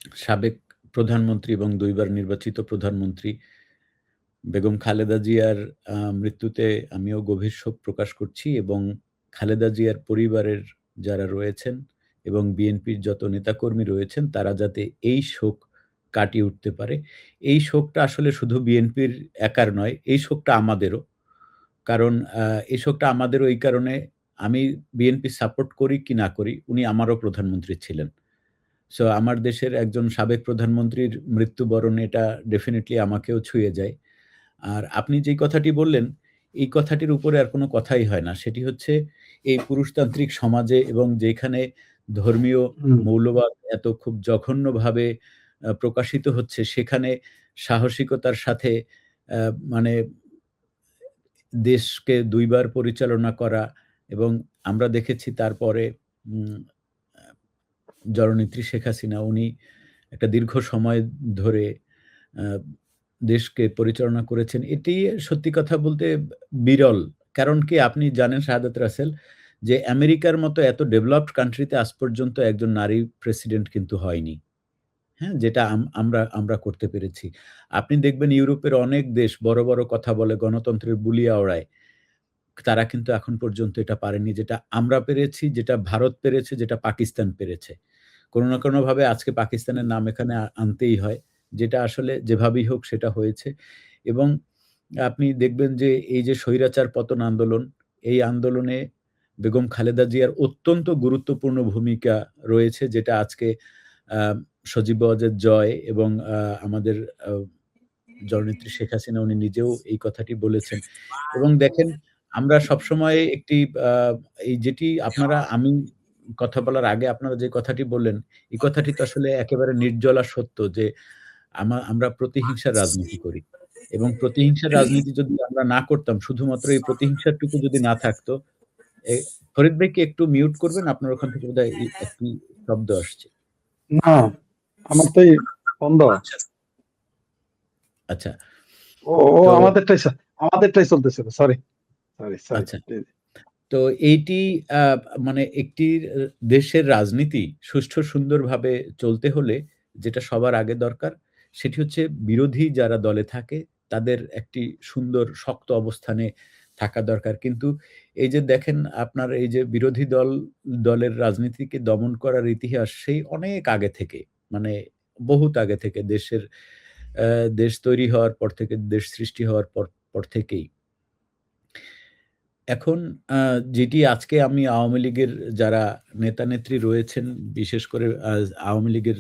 সাবেক প্রধানমন্ত্রী এবং ২ বার নির্বাচিত প্রধানমন্ত্রী বেগম খালেদা জিয়ার মৃত্যুতে আমিও গভীর শোক প্রকাশ করছি এবং খালেদা জিয়ার পরিবারের যারা রয়েছেন এবং বিএনপির যত নেতাকর্মী রয়েছেন তারা যাতে এই শোক কাটিয়ে উঠতে পারে। এই শোকটা আসলে শুধু বিএনপির একার নয়, এই শোকটা আমাদেরও। কারণ এই শোকটা আমাদেরও এই কারণে আমি বিএনপি সাপোর্ট করি কি না করি, উনি আমারও প্রধানমন্ত্রী ছিলেন। সো আমার দেশের একজন সাবেক প্রধানমন্ত্রীর মৃত্যুবরণ এটা ডেফিনিটলি আমাকেও ছুঁয়ে যায়। আর আপনি যেই কথাটি বললেন, এই কথাটির উপরে আর কোনো কথাই হয় না। সেটি হচ্ছে এই পুরুষতান্ত্রিক সমাজে এবং যেখানে ধর্মীয় হুম। মৌলবাদ এত খুব জঘন্যভাবে প্রকাশিত হচ্ছে, সেখানে সাহসিকতার সাথে আ মানে দেশকে ২ বার পরিচালনা করা এবং আমরা দেখেছি তারপরে উম আ জননেত্রী শেখ হাসিনা উনি একটা দীর্ঘ সময় ধরে আ দেশকে পরিচালনা করেছেন। এটি সত্যি কথা বলতে বিরল। কারণ কি আপনি জানেন শাহাদাত রাসেল যে আমেরিকার মতো এত ডেভেলপড কান্ট্রিতে আজ পর্যন্ত একজন নারী প্রেসিডেন্ট কিন্তু হয়নি। হ্যাঁ? যেটা আমরা আমরা করতে পেরেছি। আপনি দেখবেন ইউরোপের অনেক দেশ বড়, বড় কথা বলে গণতন্ত্রের বুলি আওড়ায়। তারা কিন্তু এখন পর্যন্ত এটা পারেনি। যেটা আমরা পেরেছি, যেটা ভারত পেরেছে, যেটা পাকিস্তান পেরেছে। কোনো না কোনোভাবে আজকে পাকিস্তানের নাম এখানে আনতেই হয়। যেটা আসলে যেভাবেই হোক সেটা হয়েছে। এবং আপনি দেখবেন যে এই যে স্বৈরাচার পতন আন্দোলন, এই আন্দোলনে বেগম খালেদা জিয়ার অত্যন্ত গুরুত্বপূর্ণ ভূমিকা রয়েছে যেটা আজকে আ সজীব ওয়াজেদ জয় এবং আমাদের আ জননেত্রী শেখ হাসিনা উনি নিজেও এই কথাটি বলেছেন। এবং দেখেন আমরা সবসময় একটি আ এই যেটি আমি কথা বলার আগে আপনারা যে কথাটি বললেন, এই কথাটি তো আসলে একেবারে নির্জলা সত্য যে আমরা প্রতিহিংসার রাজনীতি করি। এবং প্রতিহিংসার রাজনীতি যদি আমরা না করতাম, শুধুমাত্র এই প্রতিহিংসাটুকু যদি না থাকতো, এ ফরিদ ভাই কি একটু মিউট করবেন? আপনার ওখান থেকে বোধহয় একটি শব্দ আসছে। না, আমার তো বন্ধ। আচ্ছা। ও ও তো আমাদেরটাই চলতেছিল। Sorry, sorry, sorry. আচ্ছা। তো এইটি আ মানে একটি দেশের রাজনীতি সুষ্ঠু সুন্দরভাবে চলতে হলে যেটা সবার আগে দরকার, সেটি হচ্ছে বিরোধী যারা দলে থাকে তাদের একটি সুন্দর শক্ত অবস্থানে থাকা দরকার। কিন্তু এই যে দেখেন আপনার এই যে বিরোধী দলের রাজনীতিকে দমন করার ইতিহাস সেই অনেক আগে থেকে। মানে বহুত আগে থেকে আ দেশ তৈরি হওয়ার পর থেকে, দেশ সৃষ্টি হওয়ার পর থেকেই। এখন আ যেটি আজকে আমি আওয়ামী লীগের যারা নেতা-নেত্রী রয়েছেন, বিশেষ করে আওয়ামী লীগের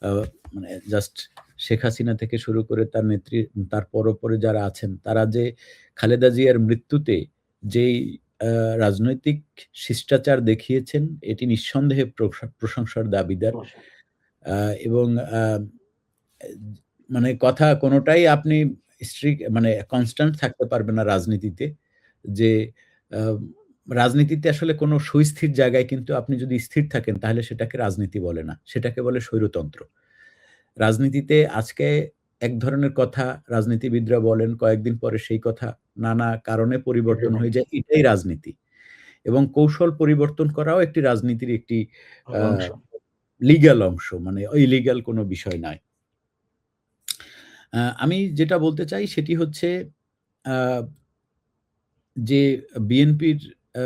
আ মানে জাস্ট শেখ হাসিনা থেকে শুরু করে তার নেত্রী, তার পরে যারা আছেন, তারা যে খালেদা জিয়ার মৃত্যুতে যেই আ রাজনৈতিক শিষ্টাচার দেখিয়েছেন, এটি নিঃসন্দেহে প্রশংসার দাবিদার। আ এবং আ এ মানে কথা কোনটাই আপনি মানে কনস্ট্যান্ট থাকতে পারবে না রাজনীতিতে। যে আ রাজনীতিতে আসলে কোন সুস্থির জায়গায় কিন্তু আপনি যদি স্থির থাকেন তাহলে সেটাকে রাজনীতি বলে না। সেটাকে বলে স্বৈরতন্ত্র। রাজনীতিতে আজকে এক ধরনের কথা রাজনীতিবিদরা বলেন, কয়েকদিন পরে সেই কথা নানা কারণে পরিবর্তন হয়ে যায়। এটাই রাজনীতি। এবং কৌশল পরিবর্তন করাও একটি রাজনীতির একটি আ অংশ। লিগ্যাল অংশ। মানে ইলিগাল কোন বিষয় নয়। আমি যেটা বলতে চাই সেটি হচ্ছে আ যে বিএনপির আ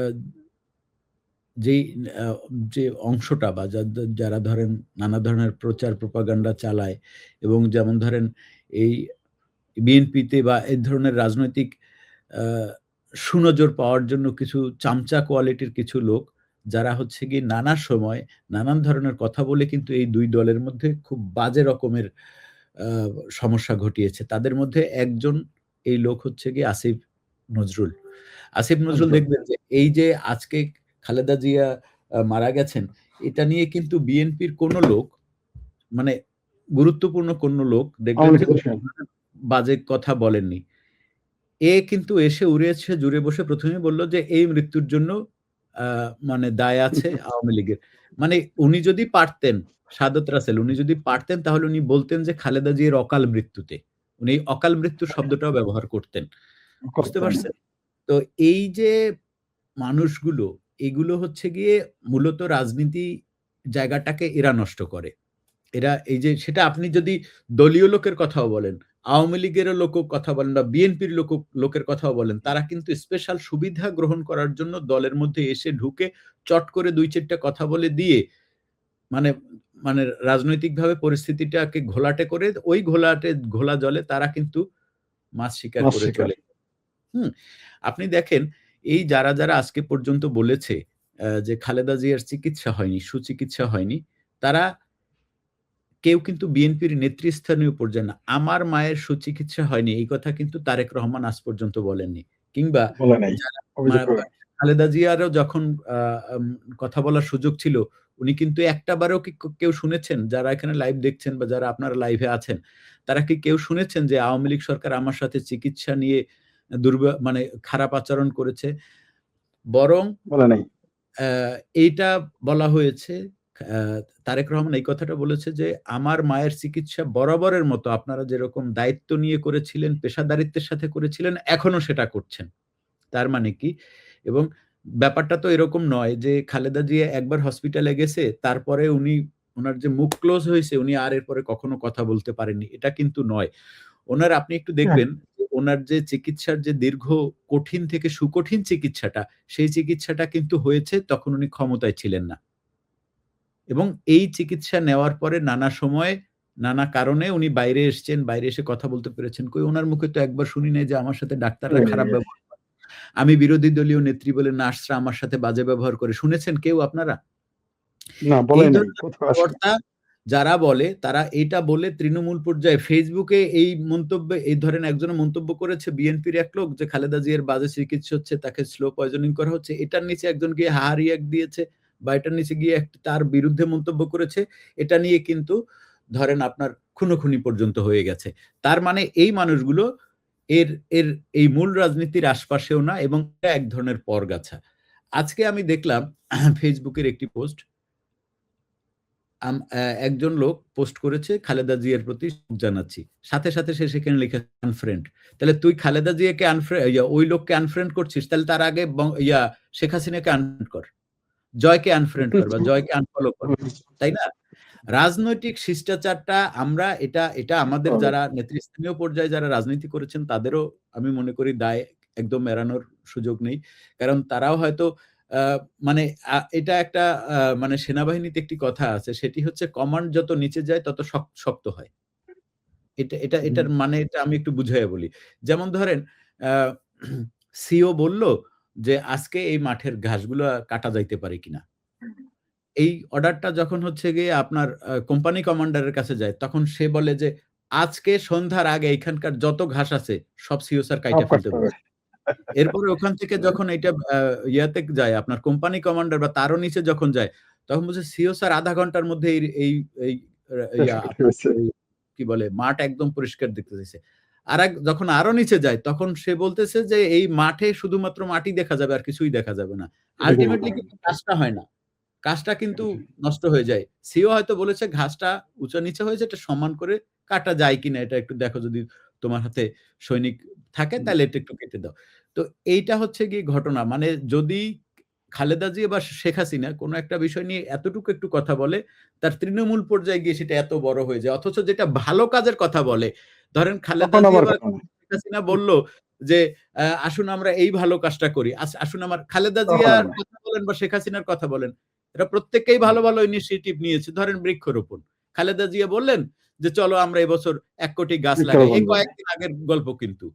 যেই আ যে অংশটা বা যারা ধরেন নানা ধরনের প্রচার প্রপাগান্ডা চালায় এবং যেমন ধরেন এই বিএনপিতে বা এই ধরনের রাজনৈতিক আ সুনজর পাওয়ার জন্য কিছু চামচা কোয়ালিটির কিছু লোক যারা হচ্ছে গিয়ে নানা সময় নানান ধরনের কথা বলে কিন্তু এই ২ দলের মধ্যে খুব বাজে রকমের আ সমস্যা ঘটিয়েছে। তাদের মধ্যে একজন এই লোক হচ্ছে গিয়ে আসিফ নজরুল। আসিফ নজরুল একদম। দেখবেন যে এই যে আজকে খালেদা জিয়া মারা গেছেন, এটা নিয়ে কিন্তু বিএনপির কোন লোক মানে গুরুত্বপূর্ণ কোন লোক দেখবেন আওয়ামী যে লীগের কোন বাজে কথা বলেননি। কিন্তু এসে উড়ে এসে জুড়ে বসে ১ম এই বলল যে এই মৃত্যুর জন্য আ মানে দায় আছে আওয়ামী লীগের। মানে উনি যদি পারতেন, সাদত রাসেল উনি যদি পারতেন তাহলে উনি বলতেন যে খালেদা জিয়ার অকাল মৃত্যুতে। উনি এই অকাল মৃত্যু শব্দটাও ব্যবহার করতেন। বুঝতে করতেন। পারছেন? তো এই যে মানুষগুলো, এগুলো হচ্ছে গিয়ে মূলত রাজনীতি জায়গাটাকে এরা নষ্ট করে। এরা এই যে সেটা আপনি যদি দলীয় লোকের কথাও বলেন, আওয়ামী লীগেরও কথা বলেন বা বিএনপির লোকের কথাও বলেন, তারা কিন্তু স্পেশাল সুবিধা গ্রহণ করার জন্য দলের মধ্যে এসে ঢুকে চট করে ২-৪ টা কথা বলে দিয়ে মানে মানে রাজনৈতিকভাবে পরিস্থিতিটাকে ঘোলাটে করে ওই ঘোলা জলে তারা কিন্তু মাছ শিকার মাছ করে শিকার। চলে হুম? আপনি দেখেন এই যারা আজকে পর্যন্ত বলেছে যে খালেদা জিয়ার চিকিৎসা হয়নি, সুচিকিৎসা হয়নি, তারা কেউ কিন্তু বিএনপির নেতৃস্থানীয় পর্যায়ে না। আমার মায়ের সুচিকিৎসা হয়নি এই কথা কিন্তু তারেক রহমান আজ পর্যন্ত বলেননি। কিংবা বলে নাই। যারা মা অভিযোগ করে। খালেদা জিয়ারও যখন আ আম কথা বলার সুযোগ ছিল, উনি কিন্তু একটা বারেও কি কেউ শুনেছেন যারা এখানে লাইভ দেখছেন বা যারা আপনারা লাইভে আছেন, তারা কি কেউ শুনেছেন যে আওয়ামী লীগ সরকার আমার সাথে চিকিৎসা নিয়ে মানে খারাপ আচরণ করেছে? বরং বলে নাই। অ্যা এইটা বলা হয়েছে অ্যা তারেক রহমান এই কথাটা বলেছে যে, "আমার মায়ের চিকিৎসা বরাবরের মতো আপনারা যেরকম দায়িত্ব নিয়ে করেছিলেন, পেশাদারিত্বের সাথে করেছিলেন, এখনো সেটা করছেন।" তার মানে কি? এবং ব্যাপারটা তো এরকম নয় যে খালেদা জিয়া একবার হসপিটালে গেছে, তারপরে উনার যে মুখ ক্লোজ হইছে, উনি আর এরপরে কখনো কথা বলতে পারেননি। এটা কিন্তু নয়। আপনি একটু হ্যাঁ, দেখবেন যে উনার যে চিকিৎসার যে দীর্ঘ কঠিন থেকে সুকঠিন চিকিৎসাটা, সেই চিকিৎসাটা কিন্তু হয়েছে তখন উনি ক্ষমতায় ছিলেন না। এবং এই চিকিৎসা নেওয়ার পরে নানা সময়ে, নানা কারণে উনি বাইরে এসছেন, বাইরে এসে কথা বলতে পেরেছেন। কই উনার মুখে তো একবার শুনি নাই যে আমার সাথে ডাক্তাররা শুনি নাই। খারাপ ব্যবহার করে। আমি বিরোধী দলীয় নেত্রী বলে নার্সরা আমার সাথে বাজে ব্যবহার করে। শুনেছেন কেউ আপনারা? না বলে এই নাই। ধরনের কোথাও আসেনি। কথাবার্তা যারা বলে তারা এইটা বলে তৃণমূল পর্যায়ে ফেসবুকে এই মন্তব্যে এই ধরেন একজন মন্তব্য করেছে বিএনপির এক লোক যে খালেদা জিয়ার বাজে চিকিৎসা হচ্ছে, তাকে স্লো পয়জনিং করা হচ্ছে। এটার নিচে একজন গিয়ে হা রিঅ্যাক্ট দিয়েছে বা এটার নিচে গিয়ে তার বিরুদ্ধে মন্তব্য করেছে। এটা নিয়ে কিন্তু ধরেন আপনার খুনোখুনি পর্যন্ত হয়ে গেছে। তার মানে এই মানুষগুলো এর এর এই মূল রাজনীতির আশপাশেও না এবং এক ধরনের পরগাছা। আজকে আমি দেখলাম ফেসবুকের একটি পোস্ট একজন লোক পোস্ট করেছে খালেদা জিয়ার প্রতি শোক জানাচ্ছি। সাথে সে সেখানে লিখেছে আনফ্রেন্ড। তাহলে তুই খালেদা জিয়াকে ওই লোককে আনফ্রেন্ড করছিস, তাহলে তার আগে শেখ হাসিনাকে আনফ্রেন্ড কর। জয়কে আনফ্রেন্ড কর বা জয়কে আনফলো কর। তাই না? রাজনৈতিক শিষ্টাচারটা আমরা এটা আমাদের হবে। যারা নেতৃস্থানীয় পর্যায়ে যারা রাজনীতি করেছেন তাদেরও আমি মনে করি দায় একদম এড়ানোর সুযোগ নেই। কারণ তারাও হয়তো আ মানে এটা একটা মানে সেনাবাহিনীতে একটি কথা আছে। সেটি হচ্ছে কমান্ড যত নিচে যায় তত শক্ত হয়। হুম, এটার মানে এটা আমি একটু বুঝাইয়া বলি। যেমন ধরেন আ সিও বলল যে, "আজকে এই মাঠের ঘাসগুলা কাটা যাইতে পারে কিনা?" এই অর্ডারটা যখন হচ্ছে গিয়ে আপনার কোম্পানি কমান্ডারের কাছে যায়, তখন সে বলে যে, "আজকে সন্ধ্যার আগে এখানকার যত ঘাস আছে সব সিও স্যার সব কাইটা ফেলতে করতে হবে। বলছে।" এরপরে ওখান থেকে যখন এইটা ইয়াতে যায় আপনার কোম্পানি কমান্ডার বা তারও নিচে যখন যায়, তখন বলছে, "সিও স্যার ০.৫ ঘন্টার মধ্যে এই এই এই শেষ ইয়া করে আপনার ফেলেছে। এই কি বলে মাঠ একদম পরিষ্কার দেখতেছে।" যখন আরো নিচে যায় তখন সে বলতেছে যে, "এই মাঠে শুধুমাত্র মাটি দেখা যাবে আর কিছুই দেখা যাবে না।" এটা কোনো আল্টিমেটলি ব্যাপার কিন্তু কাজটা হয় না। কাজটা কিন্তু নষ্ট হয়ে যায়। সিও হয়তো বলেছে ঘাসটা উঁচা-নিচা হয়েছে এটা সমান করে কাটা যায় কিনা এটা একটু দেখো যদি তোমার হাতে সৈনিক থাকে না। তাহলে এটা একটু কেটে দাও। তো এইটা হচ্ছে গিয়ে ঘটনা। মানে যদি খালেদা জিয়া বা শেখ হাসিনা কোন একটা বিষয় নিয়ে এতটুকু একটু কথা বলে, তার তৃণমূল পর্যায়ে গিয়ে সেটা এত বড় হয়ে যায়। অথচ যেটা ভালো কাজের কথা বলে, ধরেন খালেদা তখন জিয়া আবার বা কথা না। শেখ হাসিনা বলল যে, আসুন আমরা এই ভালো কাজটা করি। আসুন খালেদা তখন আর জিয়ার না। কথা বলেন বা শেখ হাসিনার কথা বলেন। এরা প্রত্যেকেই ভালো ইনিশিয়েটিভ নিয়েছে। ধরেন বৃক্ষরোপণ। খালেদা জিয়া বললেন যে, "চলো আমরা এবছর ১ কোটি গাছ লাগাই।" বৃক্ষরোপণ এই করবে। কয়েকদিন আগের গল্প কিন্তু।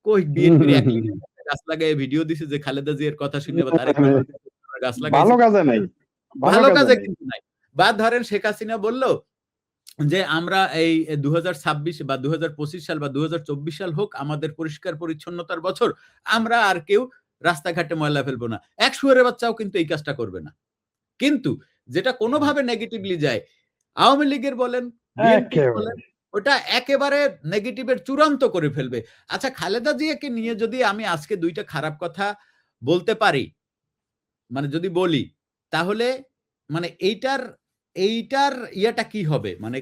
কই হুম, বিএনপির হুম, ১ হুম, লিটার হুম। গাছ লাগায়ে ভিডিও দিছে যে খালেদা জিয়ার কথা শুনে বা তারেক মানে রহমানের কথা শুনে গাছ ভালো লাগাইছি। কাজে নাই। ভালো ভালো কাজে কাজে নাই। কিন্তু নাই। বা ধরেন শেখ হাসিনা বলল যে আমরা এই ২০২৬ বা ২০২৫ সাল বা ২০২৪ সাল হোক আমাদের পরিষ্কার পরিচ্ছন্নতার বছর। আমরা আর কেউ রাস্তাঘাটে ময়লা ফেলব না। এক শুয়োরের বাচ্চাও কিন্তু এই কাজটা করবে না। কিন্তু যেটা কোনভাবে নেগেটিভলি যায়, আওয়ামী লীগের বলেন, বিএনপির বলেন, একেবারে। ওটা একেবারে নেগেটিভ এর চূড়ান্ত করে ফেলবে। আচ্ছা খালেদা জিয়াকে নিয়ে যদি আমি আজকে ২ টা খারাপ কথা বলতে পারি, মানে যদি বলি, তাহলে মানে এইটার ইয়াটা কি হবে? মানে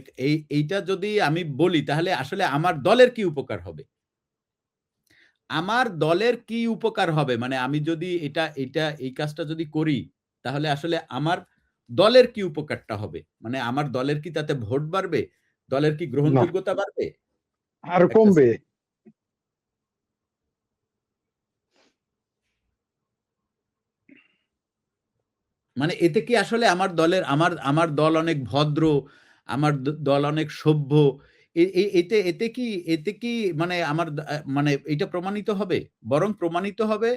এইটা যদি আমি বলি তাহলে আসলে আমার দলের কি উপকার হবে? আমার দলের কি উপকার হবে? মানে আমি যদি এই কাজটা যদি করি, তাহলে আসলে আমার দলের কি উপকারটা হবে? মানে আমার দলের কি তাতে ভোট বাড়বে? দলের কি না, গ্রহণযোগ্যতা বাড়বে? আরো একটা কমবে। মানে এতে কি আসলে আমার দলের আমার দল অনেক ভদ্র, আমার দল অনেক সভ্য। এতে কি মানে আমার মানে এটা প্রমাণিত হবে? বরং প্রমাণিত হবে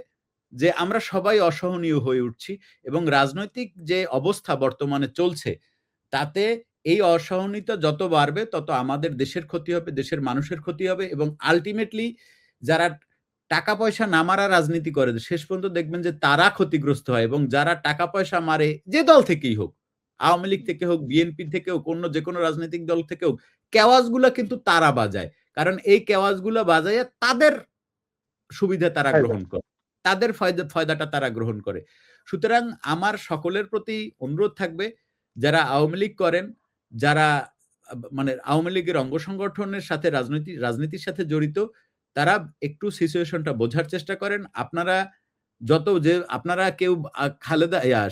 যে আমরা সবাই অসহনীয় হয়ে উঠছি এবং রাজনৈতিক যে অবস্থা বর্তমানে চলছে, তাতে এই অসহনীয়তা যত বাড়বে তত আমাদের দেশের ক্ষতি হবে, দেশের মানুষের ক্ষতি হবে এবং আল্টিমেটলি যারা টাকা পয়সা না মারা রাজনীতি করে শেষ পর্যন্ত দেখবেন যে তারা ক্ষতিগ্রস্ত হয় এবং যারা টাকা পয়সা মারে যে দল থেকেই হোক, আওয়ামী লীগ থেকে হোক, বিএনপি থেকে হোক, অন্য যেকোনো রাজনৈতিক দল থেকে হোক, কেওয়াজগুলা কিন্তু তারা বাজায়। কারণ এই কেওয়াজগুলা বাজাইয়া তাদের সুবিধা তারা ফায়দা। গ্রহণ করে। তাদের ফয়দাটা তারা গ্রহণ করে। সুতরাং আমার সকলের প্রতি অনুরোধ থাকবে যারা আওয়ামী লীগ করেন, যারা মানে আওয়ামী লীগের অঙ্গ সংগঠনের সাথে রাজনীতির সাথে জড়িত, তারা একটু সিচুয়েশনটা বোঝার চেষ্টা করেন। আপনারা কেউ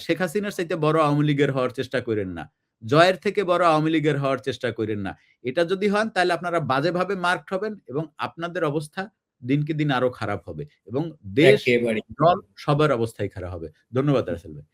শেখ হাসিনার চাইতে বড় আওয়ামী লীগের হওয়ার চেষ্টা কইরেন না। জয়ের থেকে বড় আওয়ামী লীগের হওয়ার চেষ্টা কইরেন না। এটা যদি হন তাহলে আপনারা বাজেভাবে মার্কড হবেন এবং আপনাদের অবস্থা দিনকে দিন আরো খারাপ হবে এবং দেশ, একেবারে। দল সবার অবস্থাই খারাপ হবে। ধন্যবাদ রাসেল ভাই।